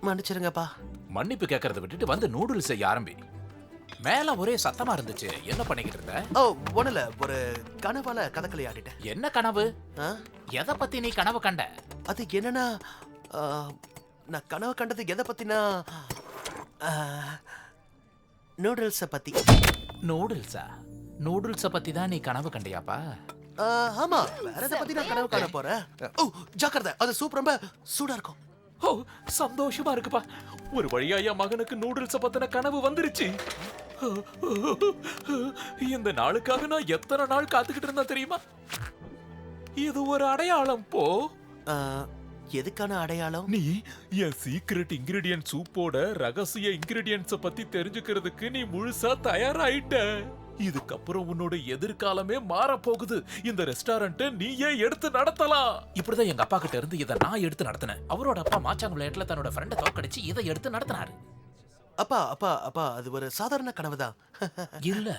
மன்னிச்சிருங்கப்பா. மன்னிப்பு கேட்கறத விட்டுட்டு வந்து நூடுல்ஸ் செய்ய ஆரம்பி. மேல ஒரே சத்தமா இருந்துச்சு. என்ன பண்ணிக்கிட்டு இருந்த? ஓ, ஒண்ணுல ஒரு கனவால கதகளி ஆடிட்டேன். என்ன கனவு? ஆ? எதை பத்தி நீ கனவு கண்ட? அது என்னன்னா, நான் கனவு கண்டது எதை பத்தினா, நூடுல்ஸ பத்தி. நூடுல்ஸா? நூடுல்ஸ பத்தி தான் நீ கனவு கண்டியாப்பா? ஆமா, வேற எதை பத்தி நான் கனவு காண போறேன். ஓ, ஜாக்கிரதை, அது சூப் ரொம்ப சூடா இருக்கும். ஓ, சந்தோஷமா இருக்குப்பா. ஒரு வழியா என் மகனுக்கு நூடுல்ஸ பத்தின கனவு வந்துருச்சு. இந்த நாளுக்காக நான் எத்தனை நாள் காத்துக்கிட்டு இருந்தா தெரியுமா? இது ஒரு அடையாளம் போ. எதுக்கான அடையாளம்? நீ என் சீக்ரெட் இன்கிரிடியன்ட் சூப்போட ரகசிய இன்கிரிடியன்ட்ஸ பத்தி தெரிஞ்சுக்கிறதுக்கு நீ முழுசா தயாராயிட்ட. இதுக்கப்புறம் உன்னோட எதிர்காலமே மாற போகுது. இந்த ரெஸ்டாரண்ட் நீயே எடுத்து நடத்தலாம். இப்படிதான் எங்க அப்பா கிட்ட இருந்து இதை நான் எடுத்து நடத்தினேன். அவரோட அப்பா மாச்சாங் விளையாட்டுல தன்னோட ஃப்ரெண்டை தோக்கடிச்சு இதை எடுத்து நடத்தினாரு. அப்பா அப்பா அப்பா அது ஒரு சாதாரண கனவுதான். இல்ல,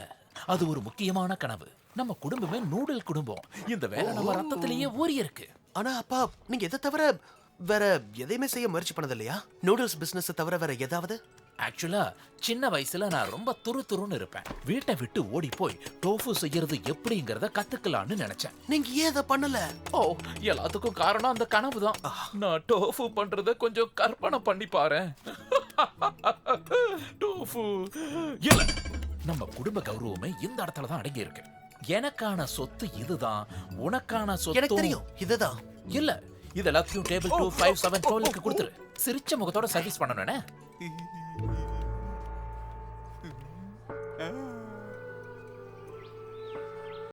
அது ஒரு முக்கியமான கனவு. நம்ம குடும்பமே நூடுல் குடும்பம். இந்த வேலை நம்ம ரத்தத்திலேயே ஊறி இருக்கு. ஆனா அப்பா, நீங்க எதை தவிர வேற எதையுமே செய்ய முயற்சி பண்ணது இல்லையா? நூடுல்ஸ் பிசினஸ் தவிர வேற ஏதாவது? ஆக்சுவலா சின்ன வயசுல நான் ரொம்ப துருதுருன்னு இருப்பேன். வீட்டை விட்டு ஓடி போய் டோஃபு செய்யறது எப்படிங்கறத கத்துக்கலாம்னு நினைச்சேன். நீங்க ஏன் அதை பண்ணல? ஓ, எல்லாத்துக்கும் காரணம் அந்த கனவு தான். நான் டோஃபு பண்றத கொஞ்சம் கற்பனை பண்ணி பாரேன். டோஃபு இல்ல, நம்ம குடும்ப கௌரவமே இந்த இடத்துல தான் அடங்கி இருக்கு. எனக்கான சொத்து இதுதான், உனக்கான சொத்து எனக்கு தெரியும், இதுதான். இல்ல, இது எல்லாத்தையும் டேபிள் 257 டோலுக்கு கொடுத்துரு. சிரிச்ச முகத்தோட சர்வீஸ் பண்ணணும்னே.